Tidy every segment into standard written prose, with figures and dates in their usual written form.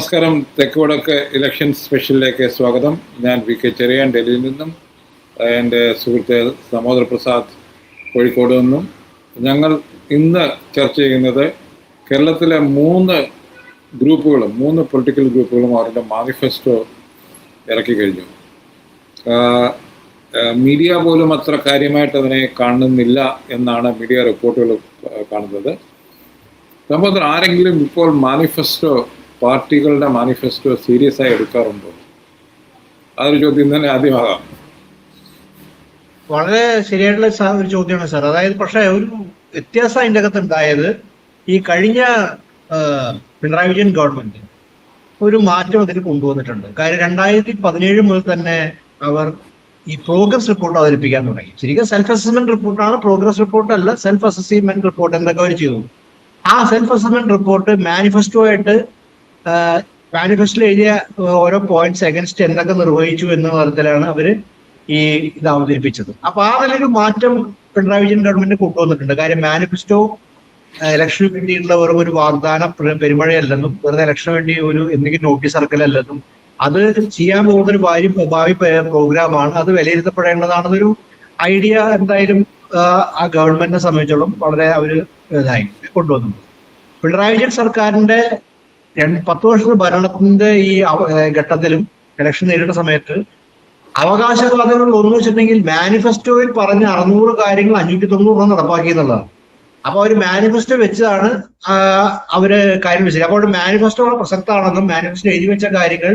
നമസ്കാരം. തെക്ക് വടക്ക് ഇലക്ഷൻ സ്പെഷ്യലിലേക്ക് സ്വാഗതം. ഞാൻ വി കെ ചെറിയാൻ, ഡൽഹിയിൽ നിന്നും. എൻ്റെ സുഹൃത്ത് ദാമോദർ പ്രസാദ് കോഴിക്കോട് നിന്നും. ഞങ്ങൾ ഇന്ന് ചർച്ച ചെയ്യുന്നത് കേരളത്തിലെ മൂന്ന് പൊളിറ്റിക്കൽ ഗ്രൂപ്പുകളും അവരുടെ മാനിഫെസ്റ്റോ ഇറക്കി കഴിഞ്ഞു. മീഡിയ പോലും അത്ര കാര്യമായിട്ട് അതിനെ കാണുന്നില്ല എന്നാണ് മീഡിയ റിപ്പോർട്ടുകൾ കാണുന്നത്. ദാമോദർ, ആരെങ്കിലും ഇപ്പോൾ പാർട്ടികളുടെ മാനിഫെസ്റ്റോ സീരിയസ് ആയി എടുക്കാറുണ്ടോ? അതൊരു ചോദ്യം തന്നെ ആദ്യമാകാം. വളരെ ശരിയായിട്ടുള്ള ഒരു ചോദ്യമാണ് സാർ. അതായത് പക്ഷേ ഒരു വ്യത്യാസം അതിൻ്റെ അകത്ത് ഉണ്ടായത്, ഈ കഴിഞ്ഞ പിണറായി വിജയൻ ഗവൺമെന്റ് ഒരു മാറ്റം അതിൽ കൊണ്ടുവന്നിട്ടുണ്ട്. കാര്യം 2017 മുതൽ തന്നെ അവർ ഈ പ്രോഗ്രസ് റിപ്പോർട്ട് അവതരിപ്പിക്കാൻ തുടങ്ങി. ശരിക്കും സെൽഫ് അസസ്മെന്റ് റിപ്പോർട്ടാണ്, പ്രോഗ്രസ് റിപ്പോർട്ട് അല്ല. സെൽഫ് അസസ്മെന്റ് റിപ്പോർട്ട് എന്തൊക്കെ അവർ ചെയ്തു, ആ സെൽഫ് അസസ്മെന്റ് റിപ്പോർട്ട് മാനിഫെസ്റ്റോ എഴുതിയ ഓരോ പോയിന്റ്സ് അഗൻസ്റ്റ് എന്തൊക്കെ നിർവഹിച്ചു എന്ന തരത്തിലാണ് അവര് ഇത് അവതരിപ്പിച്ചത്. അപ്പൊ ആ നിലയിൽ മാറ്റം പിണറായി വിജയൻ ഗവൺമെന്റ് കൊണ്ടുവന്നിട്ടുണ്ട്. കാര്യം മാനിഫെസ്റ്റോ ഇലക്ഷന് വേണ്ടിയിട്ടുള്ള ഒരു വാഗ്ദാന പെരുമഴയല്ലെന്നും വെറുതെ ഇലക്ഷന് വേണ്ടി എന്തെങ്കിലും നോട്ടീസ് ഇറക്കലല്ലെന്നും അത് ചെയ്യാൻ പോകുന്ന ഒരു ഭാവി പ്രോഗ്രാമാണ്. അത് വിലയിരുത്തപ്പെടേണ്ടതാണെന്നൊരു ഐഡിയ എന്തായാലും ആ ഗവൺമെന്റിനെ സംബന്ധിച്ചോളം വളരെ ഇതായി കൊണ്ടുവന്നു. പിണറായി വിജയൻ സർക്കാരിന്റെ 10 വർഷത്തെ ഭരണത്തിന്റെ ഈ ഘട്ടത്തിലും ഇലക്ഷൻ നേരിടുന്ന സമയത്ത് അവകാശവാദങ്ങൾ ഒന്ന് വെച്ചിട്ടുണ്ടെങ്കിൽ മാനിഫെസ്റ്റോയിൽ പറഞ്ഞ 600 കാര്യങ്ങൾ 590 നടപ്പാക്കി എന്നുള്ളതാണ്. അപ്പൊ അവർ മാനിഫെസ്റ്റോ വെച്ചാണ് അവര് കാര്യം വെച്ചത്. അപ്പോൾ മാനിഫെസ്റ്റോ പ്രസക്തമാണെന്നും മാനിഫെസ്റ്റോ എഴുതി വെച്ച കാര്യങ്ങൾ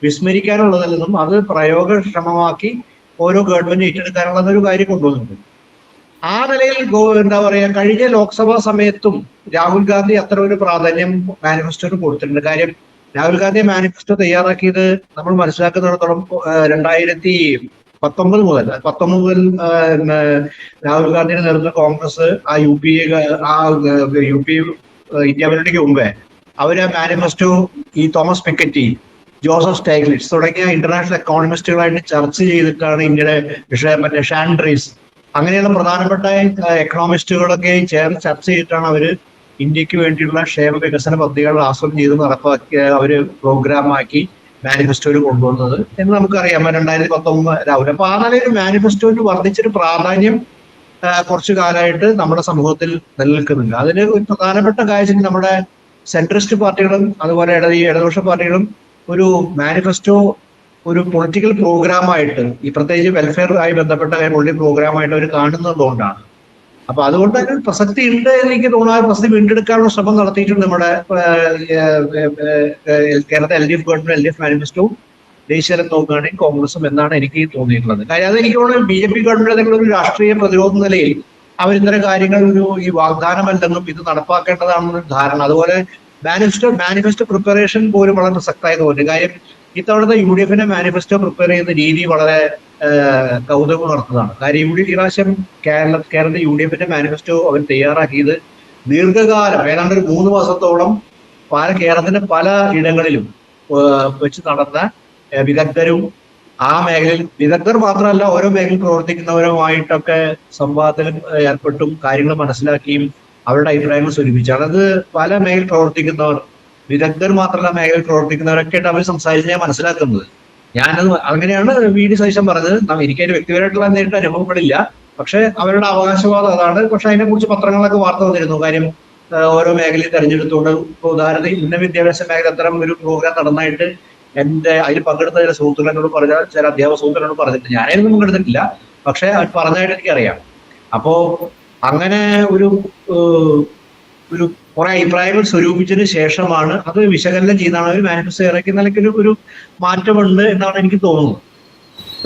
വിസ്മരിക്കാനുള്ളതല്ലെന്നും അത് പ്രയോഗക്ഷമമാക്കി ഓരോ ഗവൺമെന്റ് ഏറ്റെടുക്കാനുള്ളതൊരു കാര്യം കൊണ്ടുവന്നിട്ടുണ്ട്. ആ നിലയിൽ എന്താ പറയാ, കഴിഞ്ഞ ലോക്സഭാ സമയത്തും രാഹുൽ ഗാന്ധി അത്ര ഒരു പ്രാധാന്യം മാനിഫെസ്റ്റോന് കൊടുത്തിട്ടുണ്ട്. കാര്യം രാഹുൽ ഗാന്ധി മാനിഫെസ്റ്റോ തയ്യാറാക്കിയത് നമ്മൾ മനസ്സിലാക്കുന്നിടത്തോളം 2019 മുതൽ രാഹുൽ ഗാന്ധിയുടെ നേതൃത്വ കോൺഗ്രസ് യു പി ഇന്ത്യ മുന്നണിക്ക് മുമ്പേ അവര് മാനിഫെസ്റ്റോ ഈ തോമസ് പിക്കറ്റി, ജോസഫ് സ്റ്റൈഗ്ലിറ്റ്സ് തുടങ്ങിയ ഇന്റർനാഷണൽ എക്കോണമിസ്റ്റുകളായിട്ട് ചർച്ച ചെയ്തിട്ടാണ് ഇന്ത്യയുടെ വിഷയം. ഷാൻഡ്രീസ് അങ്ങനെയുള്ള പ്രധാനപ്പെട്ട എക്കണോമിസ്റ്റുകളൊക്കെ ചേർന്ന് ചർച്ച ചെയ്തിട്ടാണ് അവര് ഇന്ത്യക്ക് വേണ്ടിയുള്ള ക്ഷേമ വികസന പദ്ധതികൾ ആസൂത്രണം ചെയ്ത് നടപ്പാക്കി അവര് പ്രോഗ്രാമാക്കി മാനിഫെസ്റ്റോയിൽ കൊണ്ടുവന്നത് എന്ന് നമുക്കറിയാം. 2019 രാവിലെ. അപ്പൊ ആ നിലയിൽ മാനിഫെസ്റ്റോയിൽ വർദ്ധിച്ചൊരു പ്രാധാന്യം കുറച്ചു കാലമായിട്ട് നമ്മുടെ സമൂഹത്തിൽ നിലനിൽക്കുന്നുണ്ട്. അതിന് ഒരു പ്രധാനപ്പെട്ട കാര്യം, നമ്മുടെ സെൻട്രിസ്റ്റ് പാർട്ടികളും അതുപോലെ ഇടതുപക്ഷ പാർട്ടികളും ഒരു മാനിഫെസ്റ്റോ ഒരു പൊളിറ്റിക്കൽ പ്രോഗ്രാമായിട്ട്, ഈ പ്രത്യേകിച്ച് വെൽഫെയർ ആയി ബന്ധപ്പെട്ട പൊളിറ്റിക്കൽ പ്രോഗ്രാമായിട്ട് അവർ കാണുന്നതുകൊണ്ടാണ്. അപ്പൊ അതുകൊണ്ട് അതിന് പ്രസക്തി ഉണ്ട് എന്ന് എനിക്ക് തോന്നുന്നു. പ്രസക്തി വീണ്ടെടുക്കാനുള്ള ശ്രമം നടത്തിയിട്ടുണ്ട് നമ്മുടെ കേരളത്തെ LDF ഗവൺമെന്റ്. LDF മാനിഫെസ്റ്റോ ദേശീയതലം നോക്കുകയാണെങ്കിൽ കോൺഗ്രസും എന്നാണ് എനിക്ക് തോന്നിയിട്ടുള്ളത്. കാര്യം അതെനിക്ക് തോന്നുന്നു BJP ഗവൺമെന്റ് എന്തെങ്കിലും ഒരു രാഷ്ട്രീയ പ്രതിരോധ നിലയിൽ അവരിത്തരം കാര്യങ്ങൾ ഈ വാഗ്ദാനമല്ലെന്നും ഇത് നടപ്പാക്കേണ്ടതാണെന്നൊരു ധാരണ. അതുപോലെ മാനിഫെസ്റ്റോ പ്രിപ്പറേഷൻ പോലും വളരെ പ്രസക്തമായി തോന്നി. കാര്യം ഇത്തവണത്തെ UDF മാനിഫെസ്റ്റോ പ്രിപ്പയർ ചെയ്യുന്ന രീതി വളരെ കൗതുകം നടത്തുന്നതാണ്. കാര്യം ഈ പ്രാവശ്യം കേരളത്തിൽ UDF മാനിഫെസ്റ്റോ അവർ തയ്യാറാക്കിയത് ദീർഘകാലം, ഏതാണ്ട് ഒരു 3 മാസത്തോളം കേരളത്തിന്റെ പല ഇടങ്ങളിലും വെച്ച് നടന്ന വിദഗ്ധരും ആ മേഖലയിൽ വിദഗ്ധർ മാത്രമല്ല ഓരോ മേഖലയിൽ പ്രവർത്തിക്കുന്നവരുമായിട്ടൊക്കെ സംവാദത്തിൽ ഏർപ്പെട്ടും കാര്യങ്ങൾ മനസ്സിലാക്കിയും അവരുടെ അഭിപ്രായങ്ങൾ സ്വരൂപിച്ചാണ്. അത് പല മേഖലയിൽ പ്രവർത്തിക്കുന്നവർ, വിദഗ്ധർ മാത്രമല്ല മേഖലയിൽ പ്രവർത്തിക്കുന്നവരൊക്കെ ആയിട്ട് അവർ സംസാരിച്ച് ഞാൻ മനസ്സിലാക്കുന്നത്. ഞാനത് അങ്ങനെയാണ് VD സതീശൻ പറഞ്ഞത്. എനിക്കതിന്റെ വ്യക്തിപരമായിട്ടുള്ള നേരിട്ട് അനുഭവപ്പെടില്ല, പക്ഷെ അവരുടെ അവകാശവാദം അതാണ്. പക്ഷെ അതിനെക്കുറിച്ച് പത്രങ്ങളൊക്കെ വാർത്ത വന്നിരുന്നു. കാര്യം ഓരോ മേഖലയിൽ തെരഞ്ഞെടുത്തുകൊണ്ട്, ഉദാഹരണത്തിന് ഉന്നത വിദ്യാഭ്യാസ മേഖല അത്തരം ഒരു പ്രോഗ്രാം നടന്നായിട്ട് അതിൽ പങ്കെടുത്ത ചില സുഹൃത്തുക്കളോട് പറഞ്ഞാൽ, ചില അധ്യാപക സുഹൃത്തുക്കളോട് പറഞ്ഞിട്ട്, ഞാനതിനൊന്നും പങ്കെടുത്തിട്ടില്ല, പക്ഷെ അവർ പറഞ്ഞായിട്ട് എനിക്കറിയാം. അപ്പോ അങ്ങനെ ഒരു കുറെ അഭിപ്രായങ്ങൾ സ്വരൂപിച്ചതിന് ശേഷമാണ് അത് വിശകലനം ചെയ്താണ് ഒരു മാനിഫെസ്റ്റോ ഇറക്കി നിലയ്ക്ക് ഒരു മാറ്റമുണ്ട് എന്നാണ് എനിക്ക് തോന്നുന്നത്.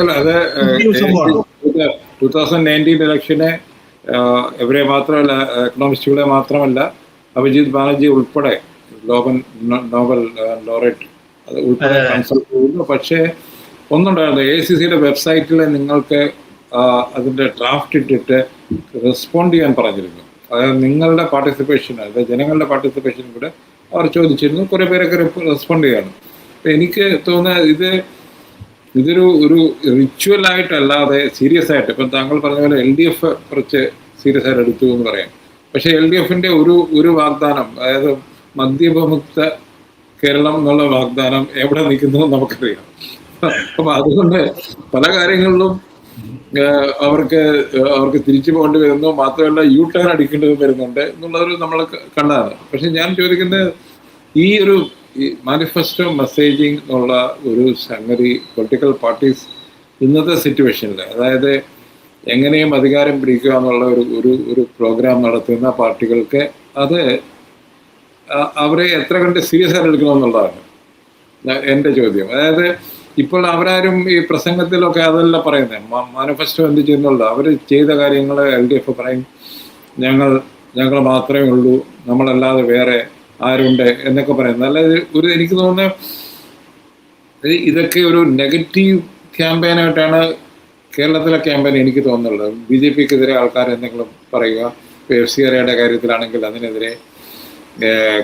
അല്ല, അത് 2019 ഇലക്ഷനെ ഇവരെ മാത്രമല്ല, എക്കണോമിസ്റ്റുകളെ മാത്രമല്ല, അഭിജിത് ബാനർജി ഉൾപ്പെടെ നോബൽ ലോറേറ്റ് അത് ഉൾപ്പെടെ കൺസൾട്ട് ചെയ്യുന്നു. പക്ഷേ ഒന്നുണ്ടായിരുന്നു, AICCയുടെ വെബ്സൈറ്റിൽ നിങ്ങൾക്ക് അതിൻ്റെ ഡ്രാഫ്റ്റ് ഇട്ടിട്ട് റെസ്പോണ്ട് ചെയ്യാൻ പറഞ്ഞിരുന്നു. അതായത് നിങ്ങളുടെ പാർട്ടിസിപ്പേഷൻ, അതായത് ജനങ്ങളുടെ പാർട്ടിസിപ്പേഷൻ കൂടെ അവർ ചോദിച്ചിരുന്നു. കുറേ പേരൊക്കെ റെസ്പോണ്ട് ചെയ്യാണ്. എനിക്ക് തോന്നുന്നത് ഇതൊരു റിച്വലായിട്ടല്ലാതെ സീരിയസ് ആയിട്ട്, ഇപ്പം താങ്കൾ പറഞ്ഞ പോലെ LDF കുറച്ച് സീരിയസ് ആയിട്ട് എടുത്തു എന്ന് പറയാം. പക്ഷേ LDFന്റെ ഒരു വാഗ്ദാനം, അതായത് മദ്യപമുക്ത കേരളം എന്നുള്ള വാഗ്ദാനം എവിടെ നിൽക്കുന്നു നമുക്കറിയാം. അപ്പൊ അതുകൊണ്ട് പല കാര്യങ്ങളിലും അവർക്ക് തിരിച്ചു പോകേണ്ടി വരുന്നു, മാത്രമല്ല യു ടേൺ അടിക്കേണ്ടി വരുന്നുണ്ട് എന്നുള്ളതൊരു നമ്മൾ കണ്ടതാണ്. പക്ഷെ ഞാൻ ചോദിക്കുന്നത്, ഈ ഒരു മാനിഫെസ്റ്റോ മെസ്സേജിങ് എന്നുള്ള ഒരു സംഗതി പൊളിറ്റിക്കൽ പാർട്ടീസ് ഇന്നത്തെ സിറ്റുവേഷനിൽ, അതായത് എങ്ങനെയും അധികാരം പിടിക്കുക എന്നുള്ള ഒരു പ്രോഗ്രാം നടത്തുന്ന പാർട്ടികൾക്ക് അത് അവരെ എത്ര കണ്ട് സീരിയസ് ആയിട്ട് എടുക്കണം എന്നുള്ളതാണ് എൻ്റെ ചോദ്യം. അതായത് ഇപ്പോൾ അവരാരും ഈ പ്രസംഗത്തിലൊക്കെ അതല്ല പറയുന്നത്, മാനിഫെസ്റ്റോ എന്ത് ചെയ്യുന്നുള്ള അവർ ചെയ്ത കാര്യങ്ങൾ LDF പറയും, ഞങ്ങൾ മാത്രമേ ഉള്ളൂ, നമ്മളല്ലാതെ വേറെ ആരുണ്ട് എന്നൊക്കെ പറയുന്നത്. അല്ലാതെ എനിക്ക് തോന്നുന്നത് ഇതൊക്കെ ഒരു നെഗറ്റീവ് ക്യാമ്പയിനായിട്ടാണ് കേരളത്തിലെ ക്യാമ്പയിൻ എനിക്ക് തോന്നുന്നുള്ളത്. BJPക്കെതിരെ ആൾക്കാർ എന്തെങ്കിലും പറയുക, FCRAയുടെ കാര്യത്തിലാണെങ്കിൽ അതിനെതിരെ,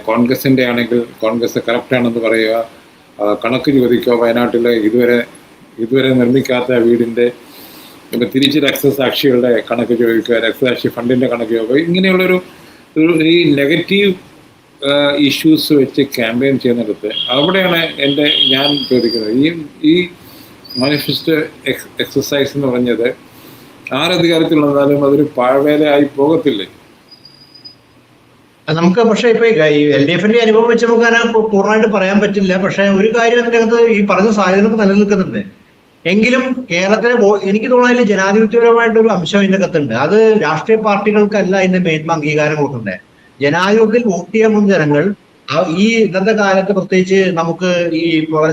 കോൺഗ്രസിൻ്റെ ആണെങ്കിൽ കോൺഗ്രസ് കറപ്റ്റാണെന്ന് പറയുക, കണക്ക് ചോദിക്കുക, വയനാട്ടിൽ ഇതുവരെ നിർമ്മിക്കാത്ത വീടിൻ്റെ തിരിച്ച് രക്തസാക്ഷികളുടെ കണക്ക് ചോദിക്കുക, രക്തസാക്ഷി ഫണ്ടിൻ്റെ കണക്ക് ചോദിക്കുക, ഇങ്ങനെയുള്ളൊരു ഈ നെഗറ്റീവ് ഇഷ്യൂസ് വെച്ച് ക്യാമ്പയിൻ ചെയ്യുന്നിടത്ത് അവിടെയാണ് ഞാൻ ചോദിക്കുന്നത്, ഈ മാനിഫെസ്റ്റോ എക്സസൈസ് എന്ന് പറഞ്ഞത് ആരധികാരത്തിൽ വന്നാലും അതൊരു പാഴ്വേലയായി പോകത്തില്ലേ? നമുക്ക് പക്ഷേ ഇപ്പൊ LDFന്റെ അനുഭവം വെച്ച് നമുക്ക് അങ്ങനെ പൂർണ്ണമായിട്ട് പറയാൻ പറ്റില്ല. പക്ഷെ ഒരു കാര്യം അതിൻ്റെ അകത്ത് ഈ പറഞ്ഞ സാഹചര്യം നിലനിൽക്കുന്നുണ്ട്. എങ്കിലും കേരളത്തിലെ എനിക്ക് തോന്നുന്നതിൽ ജനാധിപത്യപരമായിട്ടൊരു അംശം ഇതിൻ്റെ അകത്തുണ്ട്. അത് രാഷ്ട്രീയ പാർട്ടികൾക്കല്ല ഇതിന്റെ മേന്മ അംഗീകാരം കൊടുക്കുന്നത്. ജനാധിപത്യത്തിൽ വോട്ട് ചെയ്യാൻ പോകുന്ന ജനങ്ങൾ ഈ ഇന്നത്തെ കാലത്ത്, പ്രത്യേകിച്ച് നമുക്ക് ഈ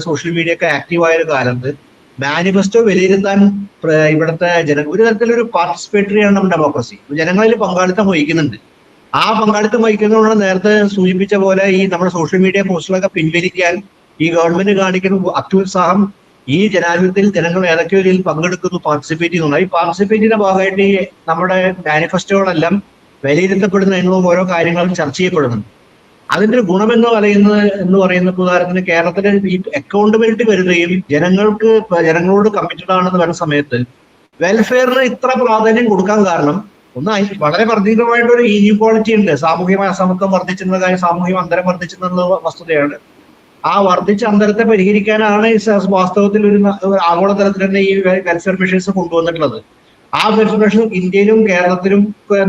സോഷ്യൽ മീഡിയ ഒക്കെ ആക്റ്റീവായ ഒരു കാലത്ത്, മാനിഫെസ്റ്റോ വിലയിരുത്താൻ ഇവിടുത്തെ ഒരു തരത്തിലൊരു പാർട്ടിസിപ്പേറ്ററി ആണ് നമ്മുടെ ഡെമോക്രസി. ജനങ്ങളിൽ പങ്കാളിത്തം വഹിക്കുന്നുണ്ട്. ആ പങ്കാളിത്തം വഹിക്കുന്നതുകൊണ്ട് നേരത്തെ സൂചിപ്പിച്ച പോലെ ഈ നമ്മുടെ സോഷ്യൽ മീഡിയ പോസ്റ്റുകളൊക്കെ പിൻവലിക്കാൻ ഈ ഗവൺമെന്റ് കാണിക്കുന്ന അത്യുത്സാഹം ഈ ജനാധിപത്യത്തിൽ ജനങ്ങൾ ഏതൊക്കെയോ രീതിയിൽ പങ്കെടുക്കുന്നു, പാർട്ടിസിപ്പേറ്റ് ചെയ്യുന്നുണ്ട്. ഈ പാർട്ടിസിപ്പേറ്റിന്റെ ഭാഗമായിട്ട് ഈ നമ്മുടെ മാനിഫെസ്റ്റോകളെല്ലാം വിലയിരുത്തപ്പെടുന്ന ഓരോ കാര്യങ്ങളും ചർച്ച ചെയ്യപ്പെടുന്നുണ്ട്. അതിന്റെ ഒരു ഗുണമെന്ന് പറയുന്ന ഉദാഹരണത്തിന് കേരളത്തിലെ ഈ അക്കൗണ്ടബിലിറ്റി വരുകയും ജനങ്ങളോട് കമ്മിറ്റഡ് ആണെന്ന് വരുന്ന സമയത്ത് വെൽഫെയറിന് ഇത്ര പ്രാധാന്യം കൊടുക്കാൻ കാരണം വളരെ വർദ്ധിതമായിട്ടൊരു ഇൻഇക്വാളിറ്റി ഉണ്ട്. സാമൂഹികമായ അസമത്വം വർദ്ധിച്ചെന്ന കാര്യം, സാമൂഹിക അന്തരം വർദ്ധിച്ചെന്നുള്ള വസ്തുതയാണ്. ആ വർദ്ധിച്ച അന്തരത്തെ പരിഹരിക്കാനാണ് വാസ്തവത്തിൽ ഒരു ആഗോളതലത്തിൽ തന്നെ ഈ വെൽഫെയർ മെഷേഴ്സ് കൊണ്ടുവന്നിട്ടുള്ളത്. ആ വെൽഫെയർ മെഷേഴ്സ് ഇന്ത്യയിലും കേരളത്തിലും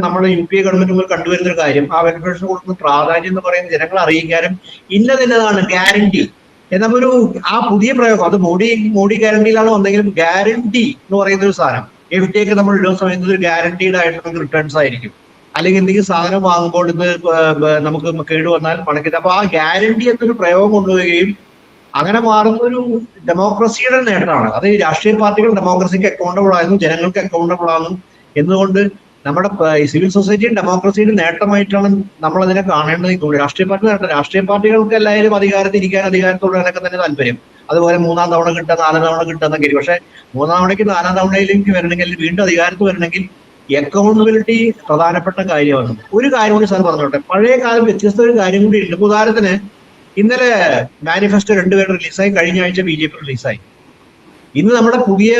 നമ്മുടെ UPA ഗവൺമെന്റ് കണ്ടുവരുന്ന ഒരു കാര്യം, ആ വെൽഫെയർ മെഷേഴ്സ് കൊടുക്കുന്ന പ്രാധാന്യം എന്ന് പറയുന്നത് ജനങ്ങളെ അറിയിക്കാനും ഇന്നതാണ് ഗ്യാരണ്ടി എന്നൊരു ആ പുതിയ പ്രയോഗം. അത് മോഡി ഗ്യാരണ്ടിയിലാണ് വന്നെങ്കിലും ഗ്യാരണ്ടി എന്ന് പറയുന്ന ഒരു സാധനം FDI ഒക്കെ നമ്മൾ ഇടുന്ന സമയത്ത് ഒരു ഗ്യാരണ്ടീഡ് ആയിട്ട് നമുക്ക് റിട്ടേൺസ് ആയിരിക്കും. അല്ലെങ്കിൽ എന്തെങ്കിലും സാധനം വാങ്ങുമ്പോൾ ഇത് നമുക്ക് കേടുവന്നാൽ പണക്കിട്ട്. അപ്പൊ ആ ഗ്യാരണ്ടി എന്നൊരു പ്രയോഗം കൊണ്ടുവരികയും അങ്ങനെ മാറുന്ന ഒരു ഡെമോക്രസിയുടെ നേട്ടമാണ്. അത് രാഷ്ട്രീയ പാർട്ടികൾ ഡെമോക്രസിക്ക് അക്കൗണ്ടബിൾ ആയിരുന്നു, ജനങ്ങൾക്ക് അക്കൗണ്ടബിൾ ആകുന്നു എന്നുകൊണ്ട് നമ്മുടെ സിവിൽ സൊസൈറ്റിയും ഡെമോക്രസിയുടെ നേട്ടമായിട്ടാണ് നമ്മൾ അതിനെ കാണേണ്ടത്. രാഷ്ട്രീയ പാർട്ടികൾക്ക് എല്ലാവരും അധികാരത്തോടെയൊക്കെ തന്നെ താല്പര്യം. അതുപോലെ 3-ാം തവണ കിട്ടുക, 4-ാം തവണ കിട്ടുക എന്നൊക്കെ. പക്ഷെ 3-ാം തവണയ്ക്ക് 4-ാം തവണയിലേക്ക് വരണമെങ്കിൽ, വീണ്ടും അധികാരത്തിൽ വരണമെങ്കിൽ അക്കൗണ്ടബിലിറ്റി പ്രധാനപ്പെട്ട കാര്യമാണ്. ഒരു കാര്യം കൂടി സാർ പറഞ്ഞോട്ടെ, പഴയ കാലം വ്യത്യസ്ത ഒരു കാര്യം കൂടി ഉണ്ട്. ഉദാഹരണത്തിന് ഇന്നലെ മാനിഫെസ്റ്റോ 2 പേര് റിലീസായി, കഴിഞ്ഞ ആഴ്ച BJP റിലീസായി. ഇന്ന് നമ്മുടെ പുതിയ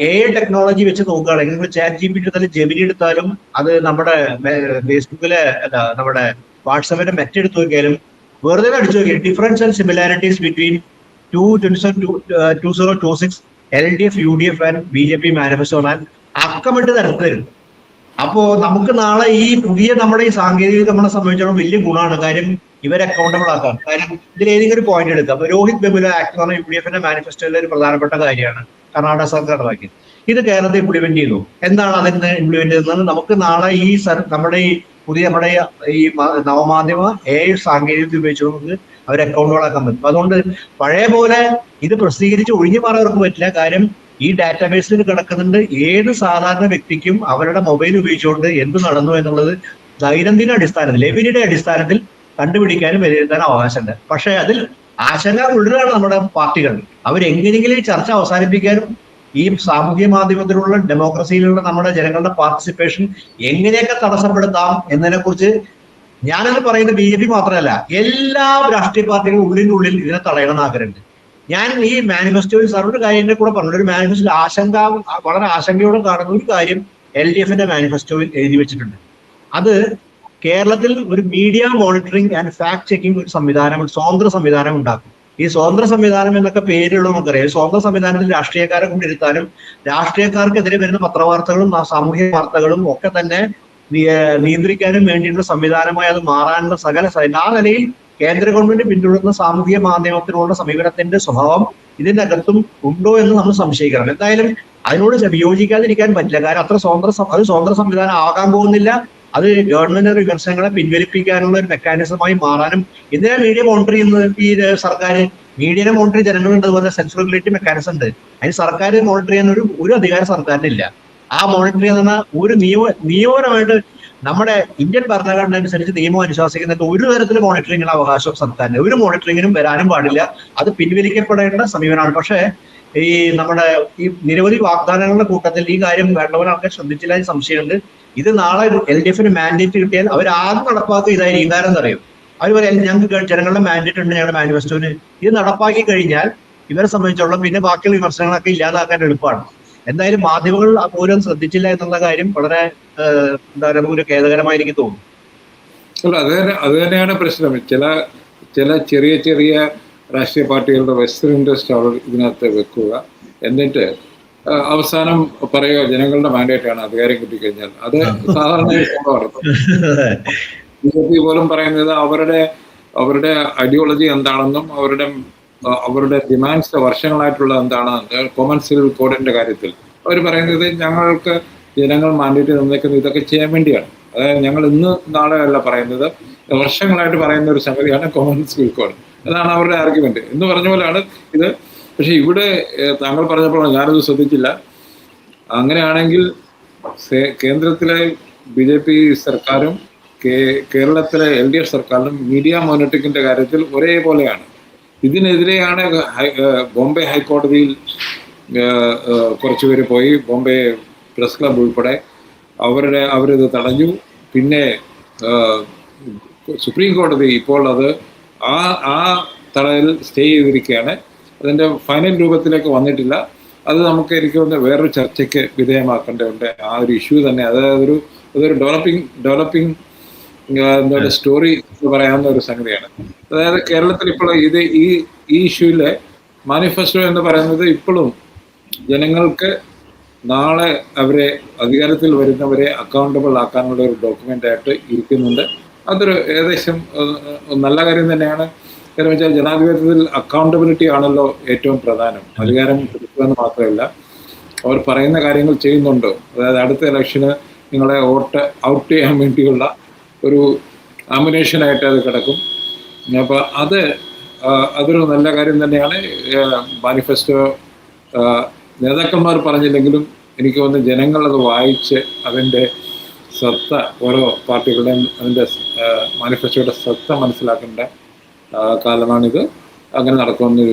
AI ടെക്നോളജി വെച്ച് നോക്കുകയാണെങ്കിൽ ChatGPT എടുത്താലും ജെമിനി എടുത്താലും, അത് നമ്മുടെ ഫേസ്ബുക്കിലെ നമ്മുടെ വാട്സാപ്പിന്റെ മെറ്റെടുത്ത് നോക്കിയാലും വെറുതെ അടിച്ചു നോക്കിയാൽ difference and similarities between 2026 LDF, UDF and BJP manifesto അക്കമിട്ട് തരത്തരും. അപ്പോ നമുക്ക് നാളെ ഈ പുതിയ നമ്മുടെ ഈ സാങ്കേതികത നമ്മളെ സംബന്ധിച്ചിടത്തോളം വലിയ ഗുണമാണ്. കാര്യം ഇവരെ അക്കൗണ്ടബിൾ ആക്കാം. കാര്യം ഇതിൽ ഏതെങ്കിലും ഒരു പോയിന്റ് എടുക്കാം. അപ്പൊ രോഹിത് വെമുല ആക്ട് എന്ന് പറഞ്ഞാൽ UDFന്റെ മാനിഫെസ്റ്റോയിലെ ഒരു പ്രധാനപ്പെട്ട കാര്യമാണ്. കർണാടക സർക്കാർ ഇറക്കി. ഇത് കേരളത്തിൽ ഇംപ്ലിമെന്റ് ചെയ്തു. എന്താണ് അതിന് ഇംപ്ലിമെന്റ് ചെയ്യുന്നത്? നമുക്ക് നാളെ ഈ നമ്മുടെ ഈ നവമാധ്യമ AI സാങ്കേതികത ഉപയോഗിച്ചുകൊണ്ട് അവർ അക്കൗണ്ടുകളാക്കാൻ പറ്റും. അതുകൊണ്ട് പഴയ പോലെ ഇത് പ്രസിദ്ധീകരിച്ച് ഒഴിഞ്ഞു മാറാൻ അവർക്ക് പറ്റില്ല. കാര്യം ഈ ഡാറ്റാബേസിൽ കിടക്കുന്നുണ്ട്. ഏത് സാധാരണ വ്യക്തിക്കും അവരുടെ മൊബൈൽ ഉപയോഗിച്ചുകൊണ്ട് എന്ത് നടന്നു എന്നുള്ളത് ദൈനംദിന അടിസ്ഥാനത്തിൽ, എവിനിയുടെ അടിസ്ഥാനത്തിൽ കണ്ടുപിടിക്കാനും വിലയിരുത്താനും അവകാശമുണ്ട്. പക്ഷെ അതിൽ ആശങ്ക ഉള്ളതാണ് നമ്മുടെ പാർട്ടികൾ. അവരെങ്ങനെയെങ്കിലും ഈ ചർച്ച അവസാനിപ്പിക്കാനും ഈ സാമൂഹ്യ മാധ്യമത്തിലുള്ള ഡെമോക്രസിയിലുള്ള നമ്മുടെ ജനങ്ങളുടെ പാർട്ടിസിപ്പേഷൻ എങ്ങനെയൊക്കെ തടസ്സപ്പെടുത്താം എന്നതിനെ കുറിച്ച് ഞാനത് പറയുന്നത് BJP മാത്രമല്ല, എല്ലാ രാഷ്ട്രീയ പാർട്ടികളും ഉള്ളിനുള്ളിൽ ഇതിനെ തടയണമെന്ന് ആഗ്രഹമുണ്ട്. ഞാൻ ഈ മാനിഫെസ്റ്റോയിൽ സാറിന്റെ കാര്യത്തിന്റെ കൂടെ പറഞ്ഞു, ഒരു മാനിഫെസ്റ്റോ വളരെ ആശങ്കയോടെ കാണുന്ന ഒരു കാര്യം LDFന്റെ മാനിഫെസ്റ്റോയിൽ എഴുതി വെച്ചിട്ടുണ്ട്. അത് കേരളത്തിൽ ഒരു media monitoring and fact checking ഒരു സംവിധാനം, സ്വതന്ത്ര സംവിധാനം ഉണ്ടാക്കും. ഈ സ്വതന്ത്ര സംവിധാനം എന്നൊക്കെ പേരുള്ള നമുക്കറിയാം. സ്വതന്ത്ര സംവിധാനത്തിൽ രാഷ്ട്രീയക്കാരെ കൊണ്ടിരുത്താനും രാഷ്ട്രീയക്കാർക്കെതിരെ വരുന്ന പത്രവാർത്തകളും സാമൂഹ്യ വാർത്തകളും ഒക്കെ തന്നെ നിയന്ത്രിക്കാനും വേണ്ടിയുള്ള സംവിധാനമായി അത് മാറാനുള്ള ആ നിലയിൽ കേന്ദ്ര ഗവൺമെന്റ് പിന്തുടരുന്ന സാമൂഹ്യ മാധ്യമത്തിനുള്ള സമീപനത്തിന്റെ സ്വഭാവം ഇതിന്റെ അകത്തും ഉണ്ടോ എന്ന് നമ്മൾ സംശയിക്കണം. എന്തായാലും അതിനോട് വിയോജിക്കാതിരിക്കാൻ പറ്റില്ല. കാരണം അത് സ്വതന്ത്ര സംവിധാനം ആകാൻ പോകുന്നില്ല. അത് ഗവൺമെന്റ് വിമർശനങ്ങളെ പിൻവലിപ്പിക്കാനുള്ള ഒരു മെക്കാനിസമായി മാറാനും ഇതിനെ മീഡിയ മോണിറ്റർ ചെയ്യുന്നത് ഈ സർക്കാർ മീഡിയനെ മോണിറ്റർ ജനങ്ങളുണ്ട്. അതുപോലെ സെൻസർ റെഗുലേറ്ററി മെക്കാനിസം ഉണ്ട്. അതിന് സർക്കാർ മോണിറ്റർ ചെയ്യാൻ ഒരു അധികാരം സർക്കാരിനില്ല. ആ മോണിറ്റർ ചെയ്യുന്ന ഒരു നിയമപരമായിട്ട് നമ്മുടെ ഇന്ത്യൻ ഭരണഘടന അനുസരിച്ച് നിയമം അനുശാസിക്കുന്നത് ഒരു തരത്തിലും മോണിറ്ററിംഗിന് അവകാശം സർക്കാരിന് ഒരു മോണിറ്ററിംഗിനും വരാനും പാടില്ല. അത് പിൻവലിക്കപ്പെടേണ്ട സമീപനമാണ്. പക്ഷേ ഈ നമ്മുടെ ഈ നിരവധി വാഗ്ദാനങ്ങളുടെ കൂട്ടത്തിൽ ഈ കാര്യം വേണ്ടവർ ആൾക്കാർ ശ്രദ്ധിച്ചില്ല എന്ന് സംശയമുണ്ട്. ഇത് നാളെ LDF-ന് മാൻഡേറ്റ് കിട്ടിയാൽ അവർ ആദ്യം നടപ്പാക്കുക ഇതായിരിക്കും. കാരണം എന്താ അറിയും, അവർ പറയാം ഞങ്ങൾക്ക് ജനങ്ങളുടെ മാൻഡേറ്റ് ഉണ്ട് ഞങ്ങളുടെ മാനിഫെസ്റ്റോന്. ഇത് നടപ്പാക്കി കഴിഞ്ഞാൽ ഇവരെ സംബന്ധിച്ചോളം പിന്നെ ബാക്കിയുള്ള വിമർശനങ്ങളൊക്കെ ഇല്ലാതാക്കാൻ എളുപ്പമാണ്. എന്തായാലും മാധ്യമങ്ങൾ പോലും ശ്രദ്ധിച്ചില്ല എന്നുള്ള കാര്യം വളരെ എന്താ പറയുക നമുക്കൊരു ഖേദകരമായി എനിക്ക് തോന്നുന്നു. അല്ല, അത് തന്നെയാണ് പ്രശ്നം. ചില ചെറിയ ചെറിയ രാഷ്ട്രീയ പാർട്ടികളുടെ വെസ്റ്റേൺ ഇൻട്രസ്റ്റ് അവർ ഇതിനകത്ത് വെക്കുക, എന്നിട്ട് അവസാനം പറയുക ജനങ്ങളുടെ മാൻഡേറ്റ് ആണ് അധികാരം കിട്ടിക്കഴിഞ്ഞാൽ. അത് സാധാരണ സംഭവമാണ്. BJP പോലും പറയുന്നത് അവരുടെ ഐഡിയോളജി എന്താണെന്നും അവരുടെ ഡിമാൻഡ്സ് വർഷങ്ങളായിട്ടുള്ള എന്താണെന്ന് കോമൺ സിവിൽ കോഡിന്റെ കാര്യത്തിൽ അവർ പറയുന്നത് ഞങ്ങൾക്ക് ജനങ്ങൾ മാൻഡേറ്റ് തന്നേക്കുന്നത് ഇതൊക്കെ ചെയ്യാൻ വേണ്ടിയാണ്. അതായത് ഞങ്ങൾ ഇന്ന് നാളെ അല്ല പറയുന്നത്, വർഷങ്ങളായിട്ട് പറയുന്ന ഒരു സംഗതിയാണ് കോമൺ സിവിൽ കോഡ്. അതാണ് അവരുടെ ആർഗ്യുമെന്റ് എന്ന് പറഞ്ഞ പോലെയാണ് ഇത്. പക്ഷെ ഇവിടെ താങ്കൾ പറഞ്ഞപ്പോൾ ഞാനത് ശ്രദ്ധിച്ചില്ല. അങ്ങനെയാണെങ്കിൽ കേന്ദ്രത്തിലെ BJP സർക്കാരും കേരളത്തിലെ LDF സർക്കാരിനും മീഡിയ മോണിറ്ററിംഗിന്റെ കാര്യത്തിൽ ഒരേപോലെയാണ്. ഇതിനെതിരെയാണ് ബോംബെ ഹൈക്കോടതിയിൽ കുറച്ചുപേര് പോയി, ബോംബെ പ്രസ് ക്ലബ് ഉൾപ്പെടെ അവരിത് തടഞ്ഞു. പിന്നെ സുപ്രീം കോടതി ഇപ്പോൾ അത് ആ തടയൽ സ്റ്റേ ചെയ്തിരിക്കുകയാണ്. അതിൻ്റെ ഫൈനൽ രൂപത്തിലേക്ക് വന്നിട്ടില്ല. അത് നമുക്ക് എനിക്ക് തോന്നുന്നു വേറൊരു ചർച്ചയ്ക്ക് വിധേയമാക്കേണ്ടതുണ്ട്. ആ ഒരു ഇഷ്യൂ തന്നെ അതൊരു ഡെവലപ്പിംഗ് എന്താ സ്റ്റോറി എന്ന് പറയാവുന്ന ഒരു സംഗതിയാണ്. അതായത് കേരളത്തിൽ ഇപ്പോൾ ഈ ഇഷ്യൂവിലെ മാനിഫെസ്റ്റോ എന്ന് പറയുന്നത് ഇപ്പോഴും ജനങ്ങൾക്ക് നാളെ അവരെ അധികാരത്തിൽ വരുന്നവരെ അക്കൗണ്ടബിൾ ആക്കാനുള്ള ഒരു ഡോക്യുമെന്റ് ആയിട്ട് ഇരിക്കുന്നുണ്ട്. അതൊരു ഏകദേശം നല്ല കാര്യം തന്നെയാണ്. കാരണം വെച്ചാൽ ജനാധിപത്യത്തിൽ അക്കൗണ്ടബിലിറ്റി ആണല്ലോ ഏറ്റവും പ്രധാനം. അധികാരം കൊടുക്കുക എന്ന് മാത്രമല്ല, അവർ പറയുന്ന കാര്യങ്ങൾ ചെയ്യുന്നുണ്ടോ. അതായത് അടുത്ത ഇലക്ഷന് നിങ്ങളെ ഔട്ട് ചെയ്യാൻ വേണ്ടിയുള്ള ഒരു ആമിനേഷനായിട്ട് അത് കിടക്കും. അപ്പോൾ അതൊരു നല്ല കാര്യം തന്നെയാണ്. മാനിഫെസ്റ്റോ നേതാക്കന്മാർ പറഞ്ഞില്ലെങ്കിലും എനിക്ക് തോന്നുന്നു ജനങ്ങൾ അത് വായിച്ച് അതിൻ്റെ സത്ത, ഓരോ പാർട്ടികളുടെയും അതിൻ്റെ മാനിഫെസ്റ്റോയുടെ സത്ത മനസ്സിലാക്കേണ്ട കാലമാണിത്. അങ്ങനെ നടക്കുമെന്ന്